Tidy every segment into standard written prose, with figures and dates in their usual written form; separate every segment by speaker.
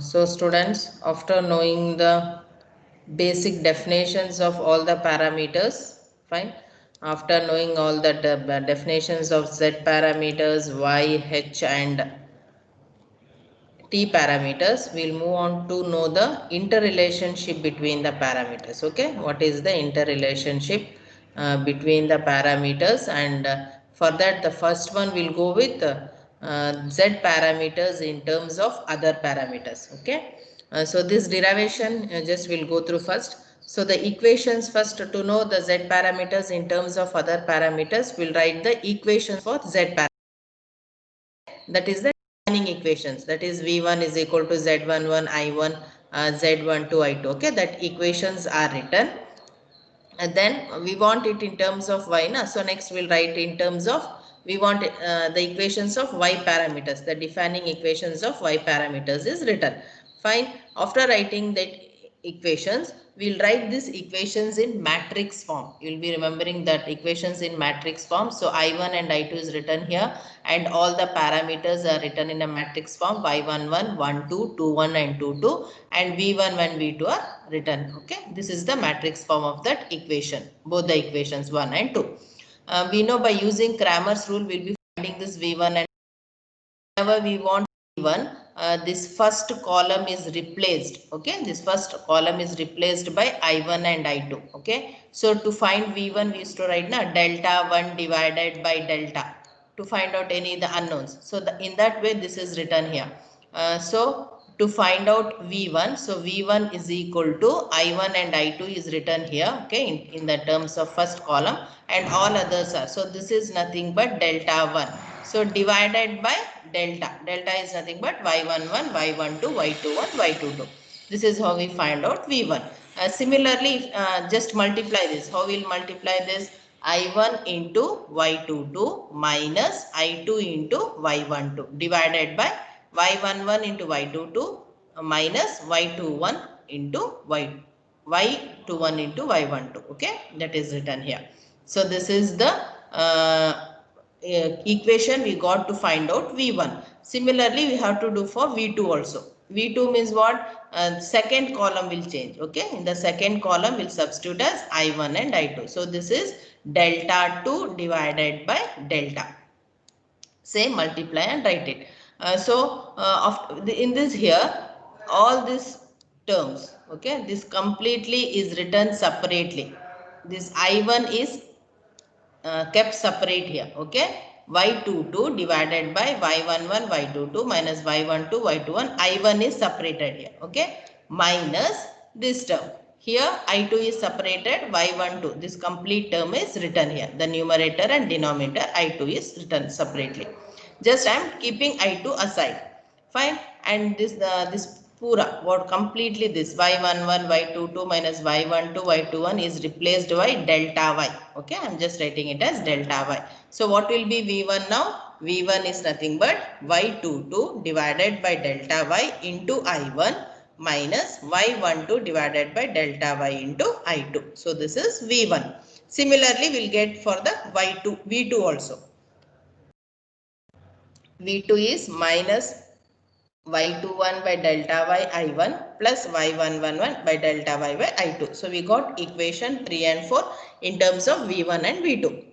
Speaker 1: So students, after knowing the basic definitions of all the parameters, fine. After knowing all the definitions of Z parameters, Y, H and T parameters, we'll move on to know the interrelationship between the parameters. Okay, what is the interrelationship between the parameters? And for that, the first one will go with Z parameters in terms of other parameters. Okay, so this derivation just will go through first. So the equations first, to know the Z parameters in terms of other parameters, we'll write the equations for Z parameters. That is the defining equations, that is v1 is equal to z11 I1 z12 I2. Okay, that equations are written, and then we want it in terms of y na. So next we'll write in terms of, we want the equations of y parameters, the defining equations of y parameters is written. Fine. After writing that equations, we'll write these equations in matrix form. You'll be remembering that equations in matrix form. So I1 and I2 is written here, and all the parameters are written in a matrix form: y11 1 2 2 1 and 2 2, and v1 and v2 are written. Okay, this is the matrix form of that equation, both the equations 1 and 2. We know by using Cramer's rule we'll be finding this v1, and whenever we want v1, this first column is replaced. Okay, this first column is replaced by I1 and I2. Okay, so to find v1 we used to write na delta 1 divided by delta, to find out any the unknowns. So in that way this is written here. So to find out v1, so v1 is equal to I1 and I2 is written here. Okay, in the terms of first column, and all others are, so this is nothing but delta 1. So divided by delta, delta is nothing but y11 y12 y21 y22. This is how we find out v1. Similarly, just multiply this. How we'll multiply this? I1 into y22 minus I2 into y12 divided by y11 into y22 minus y21 into y21 into y12. Okay, that is written here. So this is the equation we got to find out v1. Similarly, we have to do for v2 also. v2 means what? Second column will change. Okay, in the second column we'll substitute as I1 and I2. So this is delta 2 divided by delta. Say multiply and write it. In this here, all these terms, okay, this completely is written separately. This I1 is kept separate here. Okay, y22 divided by y11 y22 minus y12 y21, I1 is separated here. Okay, minus this term here, I2 is separated, y12, this complete term is written here. The numerator and denominator I2 is written separately. Just I am keeping I2 aside. Fine. And this pura, what completely this y11 y22 minus y12 y21 is replaced by delta y. Okay, I'm just writing it as delta y. So what will be v1 now? v1 is nothing but y22 divided by delta y into I1 minus y12 divided by delta y into I2. So this is v1. Similarly, we'll get for the v2 also. v2 is minus y21 by delta y I1 plus y111 by delta y by I2. So we got equation 3 and 4 in terms of v1 and v2.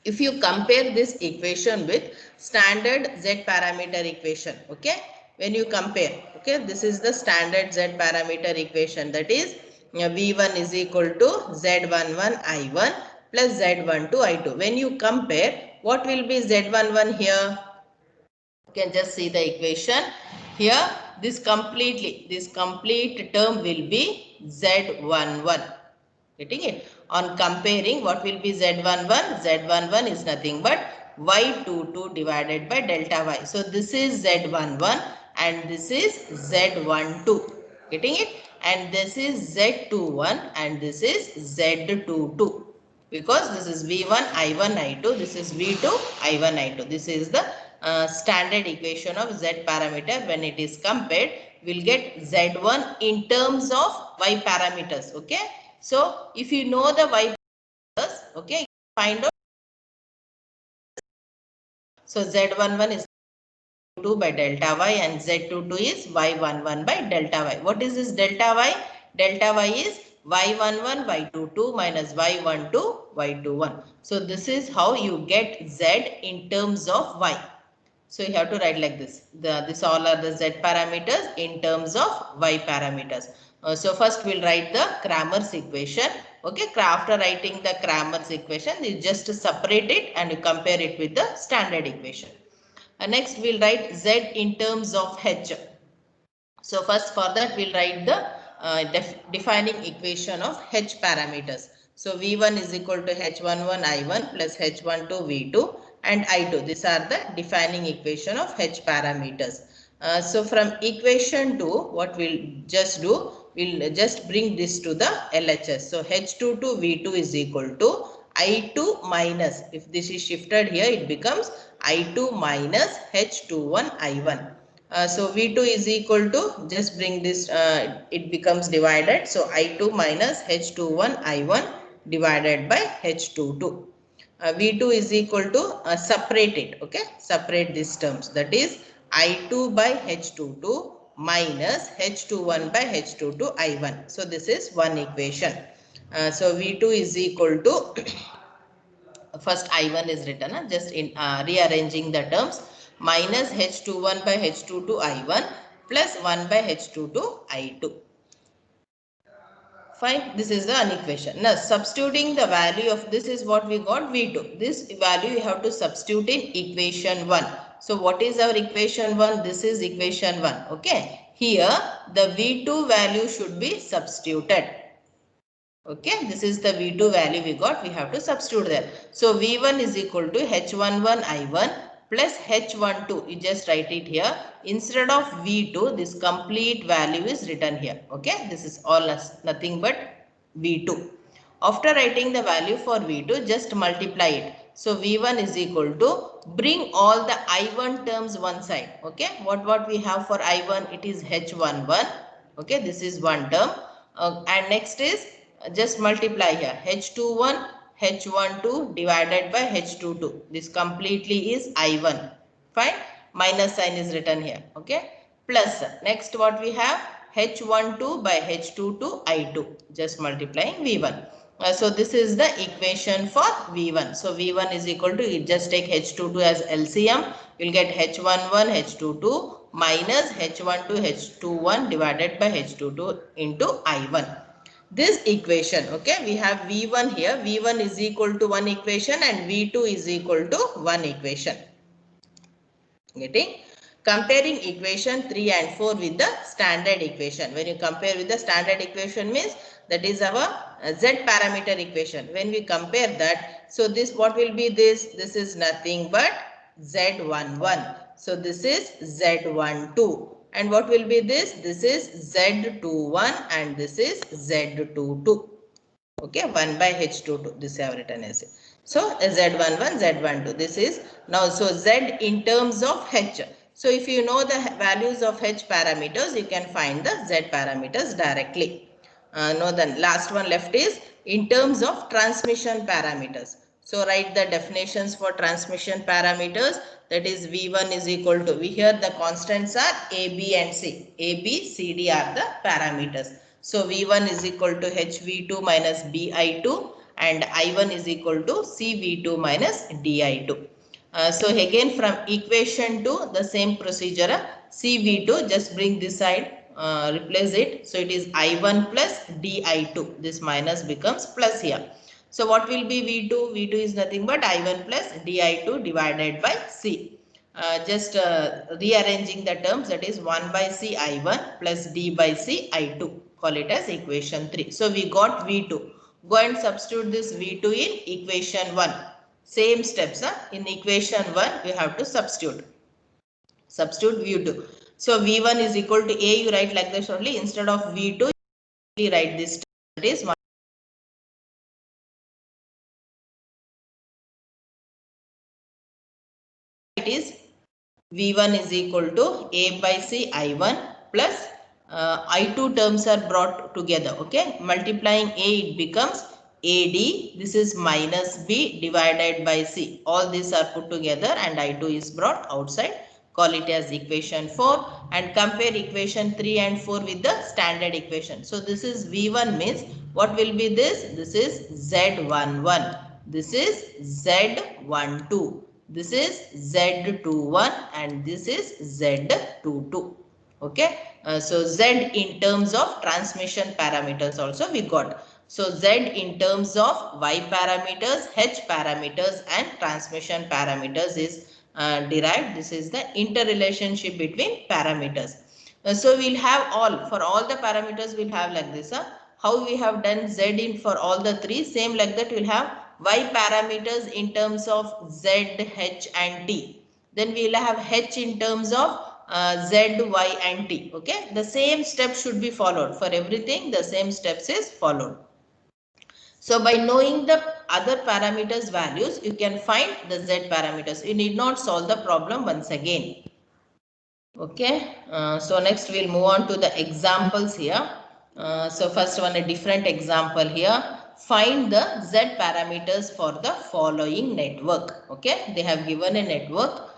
Speaker 1: If you compare this equation with standard Z parameter equation, okay, when you compare, okay, this is the standard Z parameter equation, that is v1 is equal to z11 I1 plus z12 I2. When you compare, what will be z11 here? You can just see the equation here. This complete term will be z11. Getting it? On comparing, what will be z11? z11 is nothing but y22 divided by delta y. So this is z11 and this is z12. Getting it? And this is z21 and this is z22. Because this is v1 I1 I2, this is v2 I1 I2. This is the standard equation of Z parameter. When it is compared, we'll get Z1 in terms of Y parameters. Okay. So if you know the Y parameters, okay, find out. So Z11 is y22 by delta y, and z22 is y11 by delta y. What is this delta y? Delta y is y11 y22 minus y12 y21. So this is how you get z in terms of y. So you have to write like this. This all are the z parameters in terms of y parameters. So first we'll write the Cramer's equation. Okay, after writing the Cramer's equation, you just separate it and you compare it with the standard equation. Next we'll write z in terms of h. So first for that we'll write the defining equation of h parameters. So v1 is equal to h11 i1 plus h12 v2 and i2. These are the defining equation of h parameters. So from equation 2, what we'll just do, we'll just bring this to the LHS. So h22 v2 is equal to I2 minus, if this is shifted here, it becomes I2 minus H21 I1. So V2 is equal to, just bring this, it becomes divided. So I2 minus H21 I1 divided by H22. V2 is equal to, separate it, okay, separate these terms. That is I2 by H22 minus H21 by H22 I1. So this is one equation. So V2 is equal to first I1 is written, just in rearranging the terms, minus H21 by H22 I1 plus 1 by H22 I2. Fine, this is the equation. Now substituting the value of this is what we got V2. This value you have to substitute in equation 1. So what is our equation 1? This is equation 1. Okay. Here the V2 value should be substituted. Okay, this is the V2 value we got. We have to substitute there. So V1 is equal to H11 I1 plus H12. You just write it here. Instead of V2, this complete value is written here. Okay, this is all nothing but V2. After writing the value for V2, just multiply it. So V1 is equal to, bring all the I1 terms one side. Okay, what we have for I1? It is H11. Okay, this is one term. And next is, just multiply here, H21 H12 divided by H22. This completely is I1. Fine, minus sign is written here. Okay, plus next what we have, H12 by H22 I2, just multiplying V1. So this is the equation for V1. So V1 is equal to, you just take H22 as LCM, you will get H11 H22 minus H12 H21 divided by H22 into I1. This equation, okay, we have V1 here. V1 is equal to one equation and V2 is equal to one equation. Getting? Comparing equation 3 and 4 with the standard equation. When you compare with the standard equation means that is our Z parameter equation. When we compare that, so this, what will be this? This is nothing but Z11. So this is Z12. And what will be this? This is Z21 and this is Z22. Okay, 1 by H22. This I have written as it. So Z11, Z12. This is now, so Z in terms of H. So if you know the values of H parameters, you can find the Z parameters directly. Now the last one left is in terms of transmission parameters. So write the definitions for transmission parameters. That is V1 is equal to, we here the constants are A, B and C. A, B, C, D are the parameters. So V1 is equal to HV2 minus BI2 and I1 is equal to CV2 minus DI2. So again from equation 2, the same procedure, CV2, just bring this side, replace it. So it is I1 plus DI2. This minus becomes plus here. So what will be V2? V2 is nothing but I1 plus DI2 divided by C. Just rearranging the terms, that is 1 by C I1 plus D by C I2. Call it as equation 3. So we got V2. Go and substitute this V2 in equation 1. Same steps. In equation 1, we have to substitute. Substitute V2. So V1 is equal to A, you write like this only. Instead of V2, you write this. That is 1. It is V1 is equal to A by C I1 plus I2 terms are brought together. Okay, multiplying A, it becomes AD. This is minus B divided by C. All these are put together and I2 is brought outside. call it as equation 4 and compare equation 3 and 4 with the standard equation. So this is V1 means what will be this? This is Z11. This is Z12. This is Z21 and this is Z22. Okay. So Z in terms of transmission parameters also we got. So Z in terms of Y parameters, H parameters and transmission parameters is derived. This is the interrelationship between parameters. So we'll have for all the parameters we'll have like this. How we have done Z in for all the three, same like that we'll have Y parameters in terms of Z, H and T. Then we'll have H in terms of Z, Y and T. Okay, the same step should be followed for everything. The same steps is followed. So by knowing the other parameters values, you can find the Z parameters. You need not solve the problem once again. Okay, so next we'll move on to the examples here. So first one, a different example here. Find the Z parameters for the following network. Okay, they have given a network.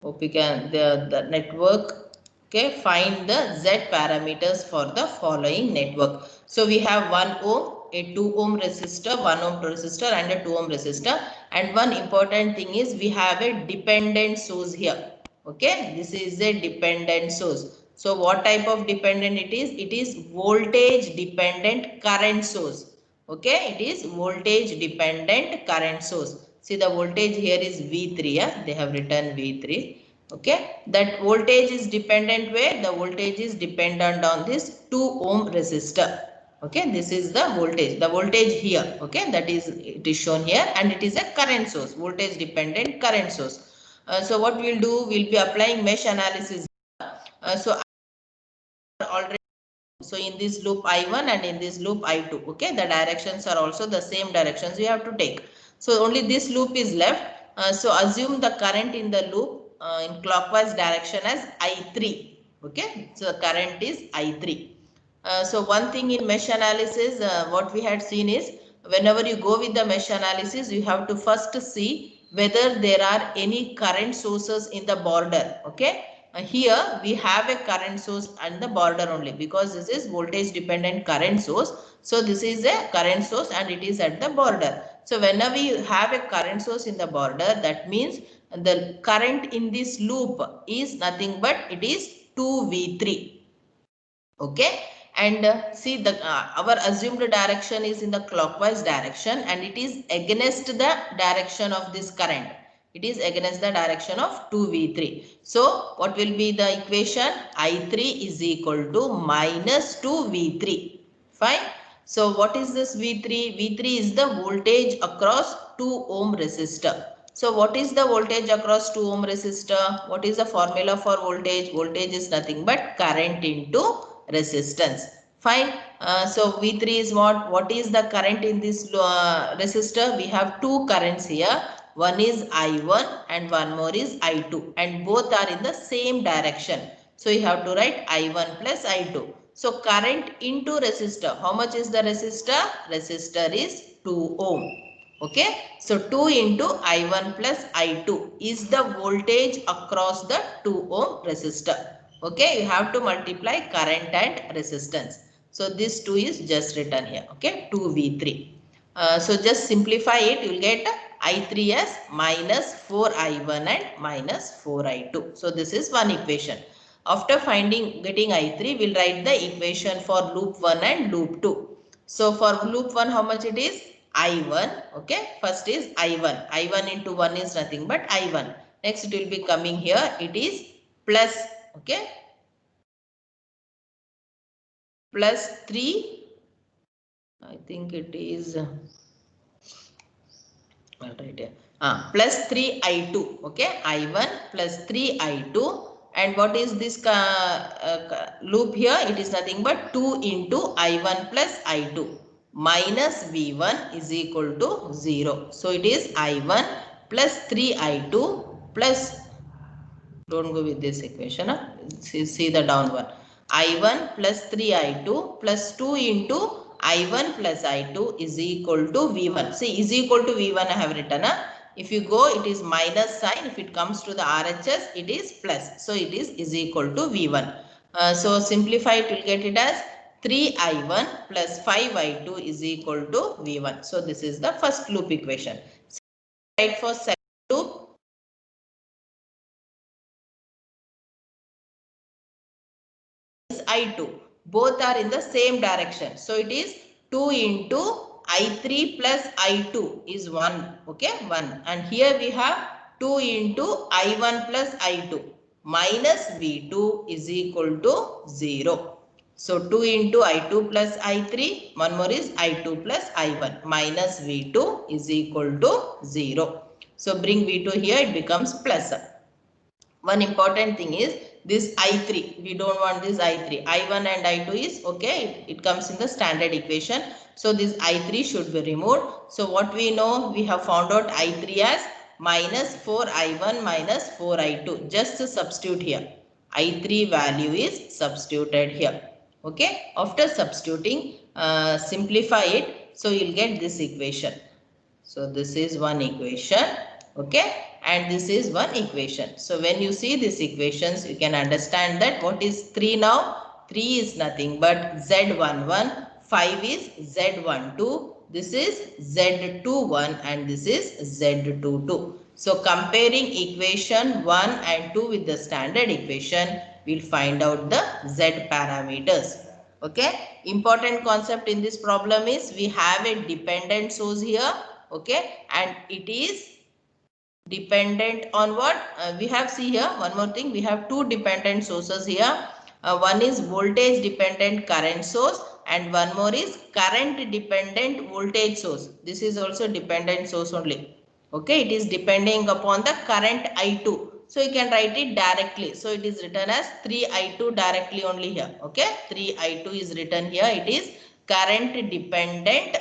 Speaker 1: Hope you can the network. Okay, find the Z parameters for the following network. So we have 1 ohm, a 2 ohm resistor, 1 ohm resistor and a 2 ohm resistor. And one important thing is we have a dependent source here. Okay, this is a dependent source. So what type of dependent it is? It is voltage dependent current source. Okay, it is voltage dependent current source. See the voltage here is V3. Yeah? They have written V3. Okay, that voltage is dependent where? The voltage is dependent on this 2 ohm resistor. Okay, this is the voltage. The voltage here. Okay, that is it is shown here and it is a current source. Voltage dependent current source. So what we'll do? We'll be applying mesh analysis. So already. So in this loop I1 and in this loop I2, okay, the directions are also the same directions we have to take. So only this loop is left. So assume the current in the loop in clockwise direction as I3. Okay, so the current is I3. So one thing in mesh analysis, what we had seen is whenever you go with the mesh analysis, you have to first see whether there are any current sources in the border. Okay. Here we have a current source and the border only because this is voltage dependent current source. So this is a current source and it is at the border. So whenever you have a current source in the border, that means the current in this loop is nothing but it is 2V3. Okay, and see the our assumed direction is in the clockwise direction and it is against the direction of this current. It is against the direction of 2V3. So what will be the equation? I3 is equal to minus 2V3. Fine. So what is this V3? V3 is the voltage across 2 ohm resistor. So what is the voltage across 2 ohm resistor? What is the formula for voltage? Voltage is nothing but current into resistance. Fine. So V3 is what? What is the current in this resistor? We have two currents here. One is I1 and one more is I2 and both are in the same direction. So you have to write I1 plus I2. So current into resistor. How much is the resistor? Resistor is 2 ohm. Okay. So 2 into I1 plus I2 is the voltage across the 2 ohm resistor. Okay, you have to multiply current and resistance. So this 2 is just written here. Okay, 2V3. So just simplify it. You will get I3 as minus 4I1 and minus 4I2. So this is one equation. After getting I3, we'll write the equation for loop 1 and loop 2. So for loop 1, how much it is? I1. Okay, first is I1. I1 into 1 is nothing but I1. Next it will be coming here. It is plus. Okay, plus 3, I think it is right here. Plus 3 I2. Okay, I1 plus 3 I2. And what is this loop here? It is nothing but 2 into I1 plus I2 minus V1 is equal to 0. So it is I1 plus 3 I2 plus, don't go with this equation. See the down one. I1 plus 3 I2 plus 2 into I1 plus I2 is equal to V1. See, is equal to V1 I have written. If you go, it is minus sign. If it comes to the RHS, it is plus. So it is equal to V1. So simplify it, you'll get it as 3I1 plus 5I2 is equal to V1. So this is the first loop equation. Right, for second loop, I2. Both are in the same direction. So it is 2 into I3 plus I2 is 1. Okay, 1. And here we have 2 into I1 plus I2 minus V2 is equal to 0. So 2 into I2 plus I3, one more is I2 plus I1 minus V2 is equal to 0. So bring V2 here, it becomes plus. One important thing is this I3. We don't want this I3. I1 and I2 is okay. It comes in the standard equation. So this I3 should be removed. So what we know, we have found out I3 as minus 4I1 minus 4I2. Just substitute here. I3 value is substituted here. Okay. After substituting, simplify it. So you'll get this equation. So this is one equation. Okay. And this is one equation. So when you see these equations, you can understand that what is 3 now? 3 is nothing but Z11, 5 is Z12, this is Z21 and this is Z22. So comparing equation 1 and 2 with the standard equation, we'll find out the Z parameters. Okay. Important concept in this problem is we have a dependent source here. Okay. And it is dependent on what? We have, see here, one more thing, we have two dependent sources here. One is voltage dependent current source and one more is current dependent voltage source. This is also dependent source only. Okay, it is depending upon the current I2. So you can write it directly. So it is written as 3I2 directly only here. Okay, 3I2 is written here. It is current dependent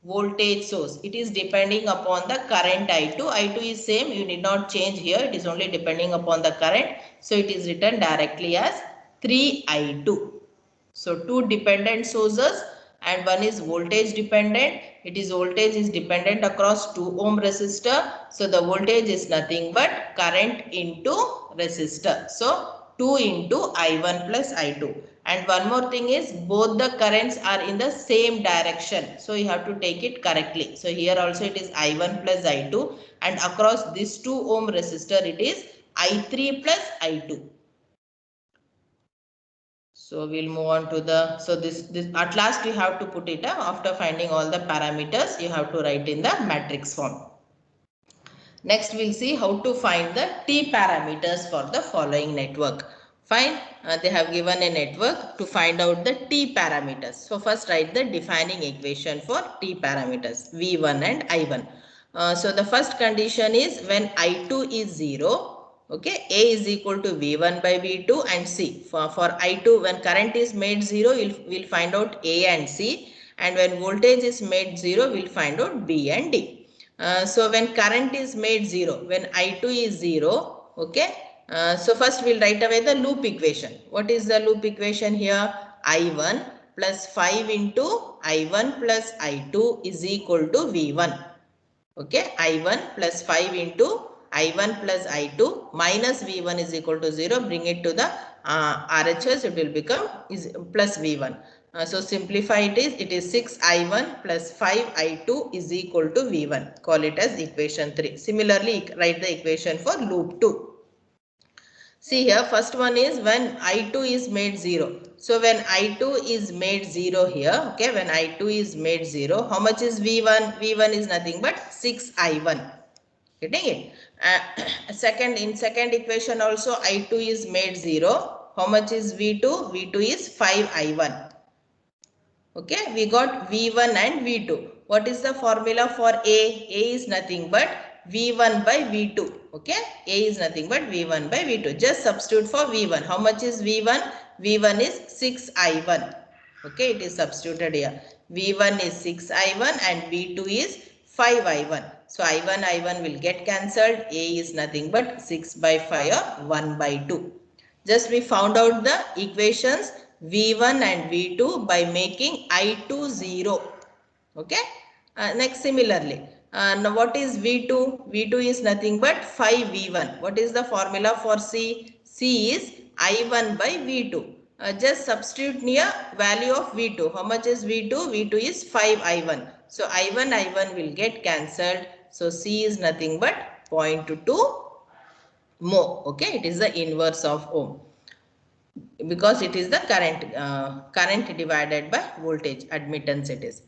Speaker 1: voltage source. It is depending upon the current I2. I2 is same. You need not change here. It is only depending upon the current. So it is written directly as 3I2. So two dependent sources and one is voltage dependent. It is voltage is dependent across 2 ohm resistor. So the voltage is nothing but current into resistor. So 2 into I1 plus I2. And one more thing is both the currents are in the same direction. So you have to take it correctly. So here also it is I1 plus I2 and across this 2 ohm resistor it is I3 plus I2. So we'll move on to the, so this at last you have to put it after finding all the parameters, you have to write in the matrix form. Next we'll see how to find the T parameters for the following network. Fine, they have given a network to find out the T parameters. So first write the defining equation for T parameters V1 and I1. So the first condition is when I2 is 0. Okay, A is equal to V1 by V2 and C. For I2, when current is made 0, we'll find out A and C. And when voltage is made 0, we'll find out B and D. So when current is made 0, when I2 is 0, okay. So first we'll write away the loop equation. What is the loop equation here? I1 plus 5 into I1 plus I2 is equal to V1. Okay, I1 plus 5 into I1 plus I2 minus V1 is equal to 0. Bring it to the RHS, it will become is plus V1. So simplify it is 6I1 plus 5I2 is equal to V1. Call it as equation 3. Similarly, write the equation for loop 2. See here, first one is when I2 is made 0. So when I2 is made 0 here, okay, when I2 is made 0, how much is V1? V1 is nothing but 6I1. Getting it? In second equation also I2 is made 0. How much is V2? V2 is 5I1. Okay, we got V1 and V2. What is the formula for A? A is nothing but V1 by V2. Okay, A is nothing but V1 by V2. Just substitute for V1. How much is V1? V1 is 6I1. Okay, it is substituted here. V1 is 6I1 and V2 is 5I1. So I1 will get cancelled. A is nothing but 6 by 5 or 1 by 2. Just we found out the equations V1 and V2 by making I2 0. Okay. Next similarly, Now what is V2? V2 is nothing but 5V1. What is the formula for C? C is I1 by V2. Just substitute near value of V2. How much is V2? V2 is 5I1. So I1 will get cancelled. So C is nothing but 0.2 mho. Okay, it is the inverse of ohm, because it is the current divided by voltage, admittance it is.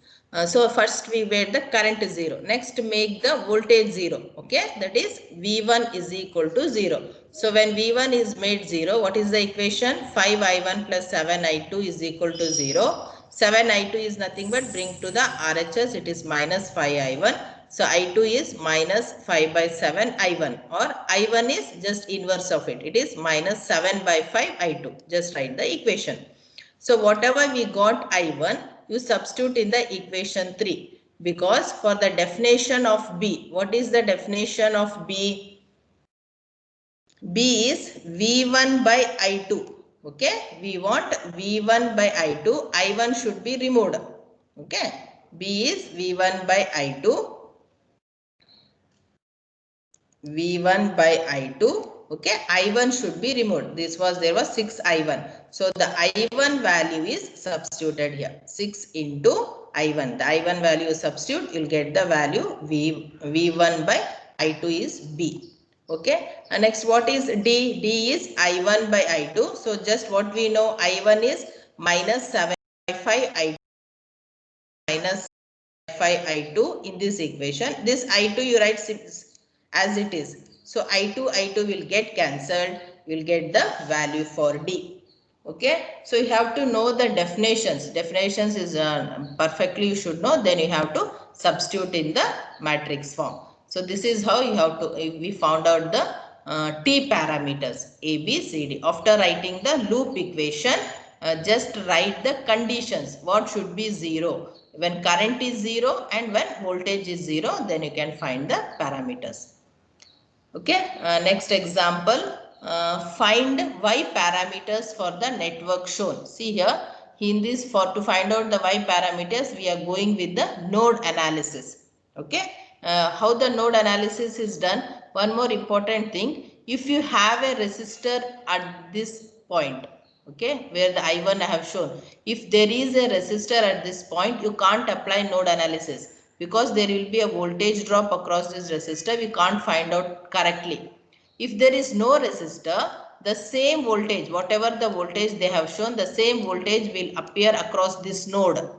Speaker 1: So first we made the current 0. Next make the voltage 0. Okay, that is V1 is equal to 0. So when V1 is made 0, what is the equation? 5I1 plus 7I2 is equal to 0. 7I2 is nothing but bring to the RHS, it is minus 5I1. So I2 is minus 5 by 7 I1, or I1 is just inverse of it. It is minus 7 by 5 I2. Just write the equation. So whatever we got I1, you substitute in the equation 3. Because for the definition of B, what is the definition of B? B is V1 by I2. Okay, we want V1 by I2. I1 should be removed. Okay, B is V1 by I2. V1 by I2. Okay, I1 should be removed. There was 6 I1. So the I1 value is substituted here. 6 into I1. The I1 value substitute, you'll get the value V1 by I2 is B. Okay, and next what is D? D is I1 by I2. So just what we know, I1 is minus 7 by 5 I2 minus 5 I2 in this equation. This I2 you write as it is. So I2 will get cancelled. You will get the value for D. Okay. So you have to know the definitions. Definitions is perfectly you should know. Then you have to substitute in the matrix form. So this is how you have to, we found out the T parameters A, B, C, D. After writing the loop equation, just write the conditions. What should be 0? When current is 0 and when voltage is 0, then you can find the parameters. Okay, next example, find Y parameters for the network shown. See here, in this, to find out the Y parameters, we are going with the node analysis. Okay, how the node analysis is done? One more important thing, if you have a resistor at this point, okay, where the I1 I have shown, if there is a resistor at this point, you can't apply node analysis, because there will be a voltage drop across this resistor. We can't find out correctly. If there is no resistor, the same voltage, whatever the voltage they have shown, the same voltage will appear across this node.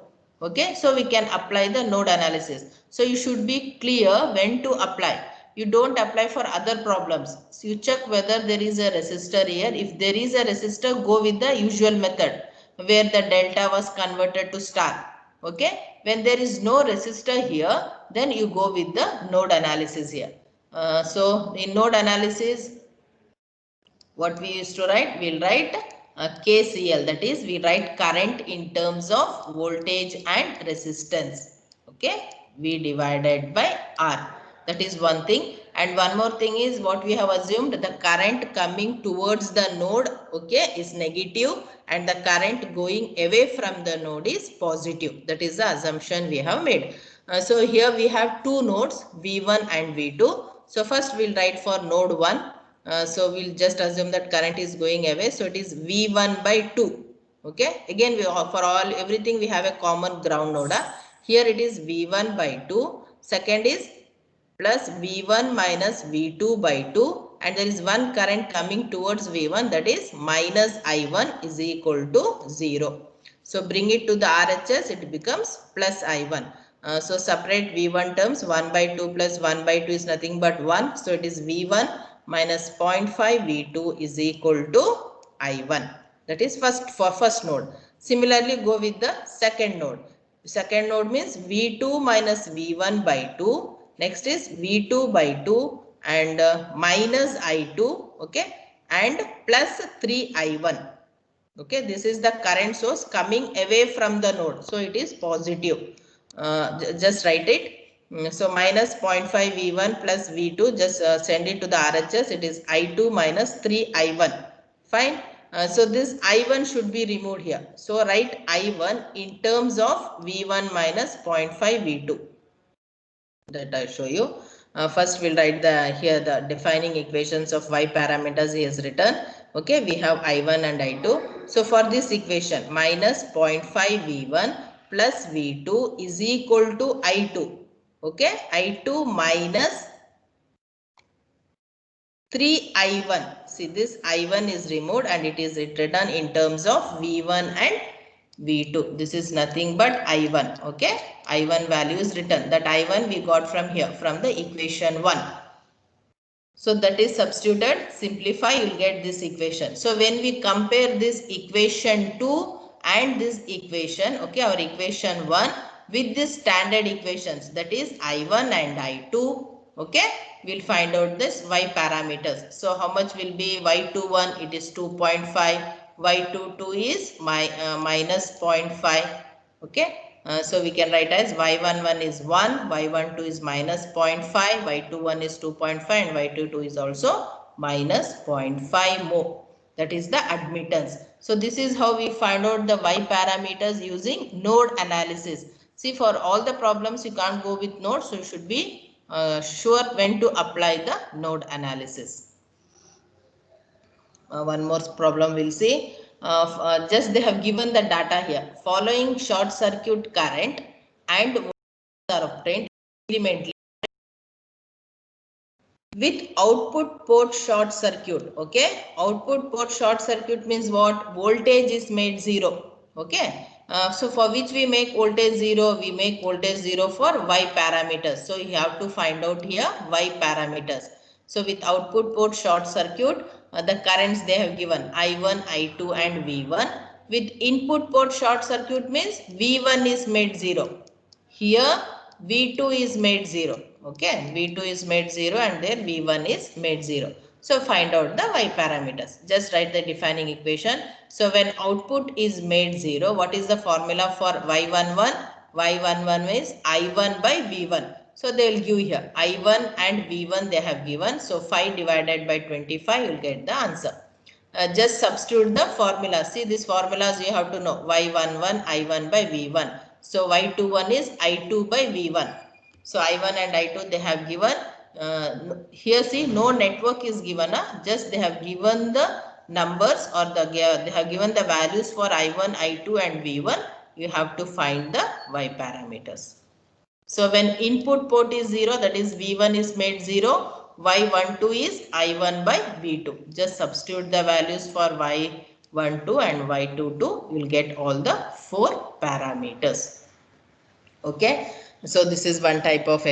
Speaker 1: Okay, so we can apply the node analysis. So you should be clear when to apply. You don't apply for other problems. So you check whether there is a resistor here. If there is a resistor, go with the usual method where the delta was converted to star. Okay, when there is no resistor here, then you go with the node analysis here. So in node analysis, what we used to write, we'll write KCL, that is we write current in terms of voltage and resistance. Okay, V divided by R. That is one thing. And one more thing is what we have assumed, the current coming towards the node, okay, is negative, and the current going away from the node is positive. That is the assumption we have made. So here we have two nodes, V1 and V2. So first we'll write for node 1. So we'll just assume that current is going away. So it is V1 by 2. Okay. Again, for everything we have a common ground node. Here it is V1 by 2. Second is plus V1 minus V2 by 2. And there is one current coming towards V1, that is minus I1 is equal to 0. So bring it to the RHS, it becomes plus I1. So separate V1 terms, 1 by 2 plus 1 by 2 is nothing but 1. So it is V1 minus 0.5 V2 is equal to I1. That is for first node. Similarly, go with the second node. Second node means V2 minus V1 by 2. Next is V2 by 2 and minus I2. Okay. And plus 3I1. Okay. This is the current source coming away from the node. So it is positive. Just write it. So minus 0.5 V1 plus V2, just send it to the RHS. It is I2 minus 3I1. Fine. So this I1 should be removed here. So write I1 in terms of V1 minus 0.5 V2. that I show you. First we'll write here the defining equations of y parameters he has written. Okay, we have I1 and I2. So for this equation, minus 0.5 V1 plus V2 is equal to I2. Okay, I2 minus 3I1. See, this I1 is removed and it is written in terms of V1 and V2. This is nothing but I1. Okay, I1 value is written. That I1 we got from here, from the equation 1. So that is substituted, simplify, you will get this equation. So when we compare this equation 2 and this equation, okay, our equation 1 with this standard equations, that is I1 and I2, okay, we'll find out this y parameters. So how much will be y21? It is 2.5, y22 is minus 0.5, okay. So we can write as y11 is 1, y12 is minus 0.5, y21 is 2.5 and y22 is also minus 0.5 more. That is the admittance. So this is how we find out the y parameters using node analysis. See, for all the problems you can't go with nodes, so you should be sure when to apply the node analysis. One more problem we'll see. Just they have given the data here. Following short circuit current and voltage are obtained incrementally with output port short circuit. Okay, output port short circuit means what? Voltage is made 0. Okay, so for which we make voltage 0, we make voltage 0 for y parameters. So you have to find out here y parameters. So with output port short circuit, the currents they have given I1, I2 and V1. With input port short circuit means V1 is made 0. Here V2 is made 0. Okay, V2 is made 0 and there V1 is made 0. So find out the y parameters. Just write the defining equation. So when output is made 0, what is the formula for y11? Y11 is I1 by V1. So they will give here I1 and V1 they have given. So 5 divided by 25 you will get the answer. Just substitute the formula. See, these formulas you have to know. Y11 I1 by V1. So Y21 is I2 by V1. So I1 and I2 they have given. Here see, no network is given. Just they have given the numbers or they have given the values for I1, I2 and V1. You have to find the Y parameters. So when input port is 0, that is V1 is made 0, Y12 is I1 by V2. Just substitute the values for Y12 and Y22. You will get all the 4 parameters. Okay. So this is one type of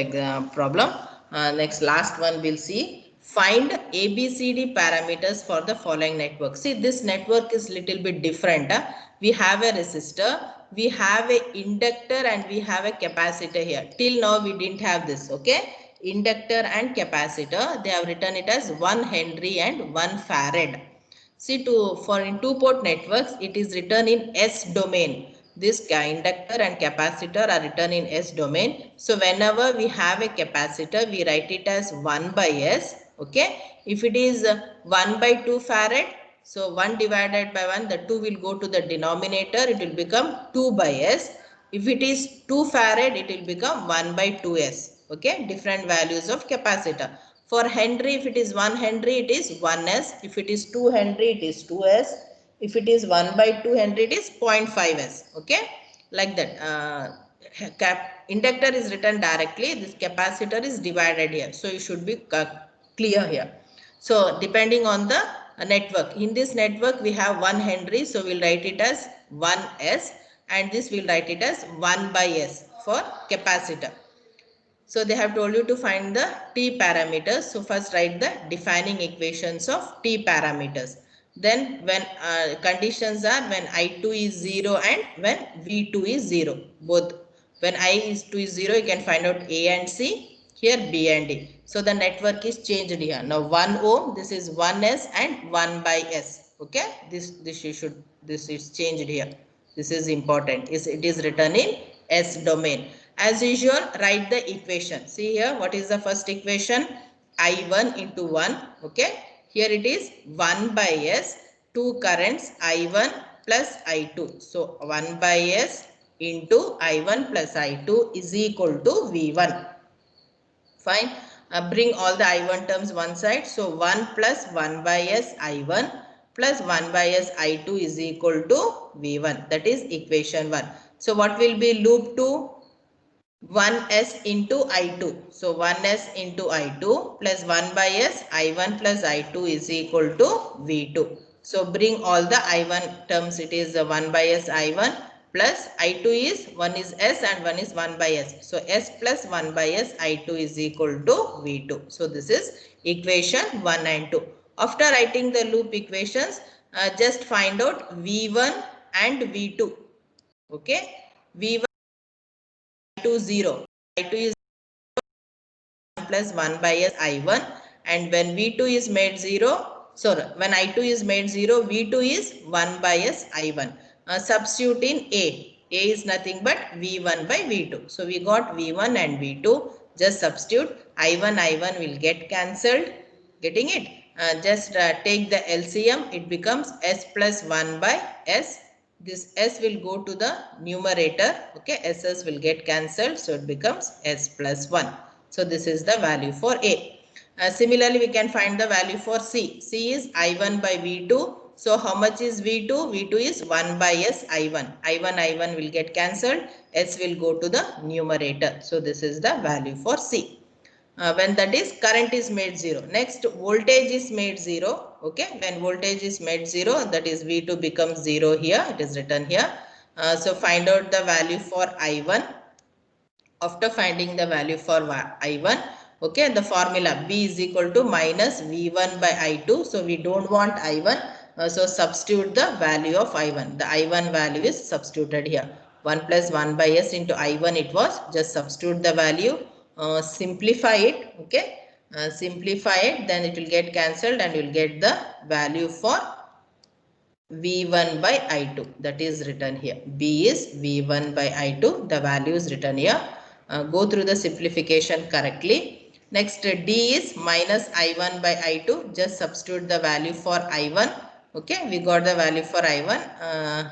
Speaker 1: problem. Next, last one we'll see. Find ABCD parameters for the following network. See, this network is little bit different. We have a resistor, we have a inductor and we have a capacitor here. Till now we didn't have this. Okay. Inductor and capacitor, they have written it as 1 Henry and 1 Farad. See, for in two-port networks, it is written in S domain. This inductor and capacitor are written in S domain. So whenever we have a capacitor, we write it as 1 by S. Okay. If it is 1 by 2 Farad, so 1 divided by 1, the 2 will go to the denominator. It will become 2 by S. If it is 2 Farad, it will become 1 by 2S. Okay. Different values of capacitor. For Henry, if it is 1 Henry, it is 1S. If it is 2 Henry, it is 2S. If it is 1 by 2 Henry, it is 0.5S. Okay. Like that. Inductor is written directly. This capacitor is divided here. So you should be clear here. So depending on the network. In this network, we have 1 Henry. So we'll write it as 1S. And this we'll write it as 1 by S for capacitor. So they have told you to find the T parameters. So first write the defining equations of T parameters. Then when conditions are when I2 is 0 and when V2 is 0. Both. When I2 is 0, you can find out A and C. Here B and D. So the network is changed here. Now 1 ohm, this is 1S and 1 by S. Okay. This is changed here. This is important. It is written in S domain. As usual, write the equation. See here, what is the first equation? I1 into 1. Okay. Here it is 1 by S. Two currents I1 plus I2. So 1 by S into I1 plus I2 is equal to V1. Fine. Bring all the I1 terms one side. So 1 plus 1 by S I1 plus 1 by S I2 is equal to V1. That is equation 1. So what will be loop 2? 1s into I2. So 1s into I2 plus 1 by S I1 plus I2 is equal to V2. So bring all the I1 terms. It is 1 by S I1 plus I2 is 1 is S and 1 is 1 by S. So S plus 1 by S I2 is equal to V2. So this is equation 1 and 2. After writing the loop equations, just find out V1 and V2. Okay. V1 I2 0. I2 is 1 plus 1 by S I1, and when V2 is made 0, sorry, when I2 is made 0, V2 is 1 by S I1. Substitute in A. A is nothing but V1 by V2. So we got V1 and V2. Just substitute. I1 will get cancelled. Getting it? Just take the LCM. It becomes S plus 1 by S. This S will go to the numerator. Okay, SS will get cancelled. So it becomes S plus 1. So this is the value for A. Similarly, we can find the value for C. C is I1 by V2. So how much is V2? V2 is 1 by S I1. I1 will get cancelled. S will go to the numerator. So this is the value for C. When that is current is made 0. Next, voltage is made 0. Okay, when voltage is made 0, that is V2 becomes 0 here. It is written here. So find out the value for I1. After finding the value for I1, okay, the formula B is equal to minus V1 by I2. So we don't want I1. So substitute the value of I1. The I1 value is substituted here. 1 plus 1 by S into I1 it was. Just substitute the value. Simplify it. Okay. Simplify it. Then it will get cancelled and you will get the value for V1 by I2. That is written here. B is V1 by I2. The value is written here. Go through the simplification correctly. Next, D is minus I1 by I2. Just substitute the value for I1. Okay, we got the value for I1.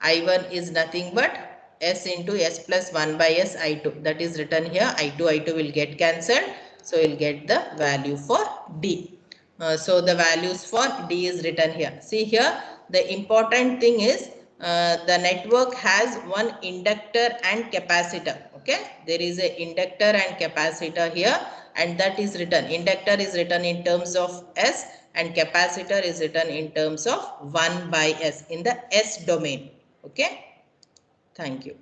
Speaker 1: I1 is nothing but S into S plus 1 by S I2. That is written here. I2 will get cancelled. So, you will get the value for D. So, the values for D is written here. See here, the important thing is the network has one inductor and capacitor. Okay, there is a inductor and capacitor here, and that is written. Inductor is written in terms of S and capacitor is written in terms of 1 by S in the S domain. Okay, thank you.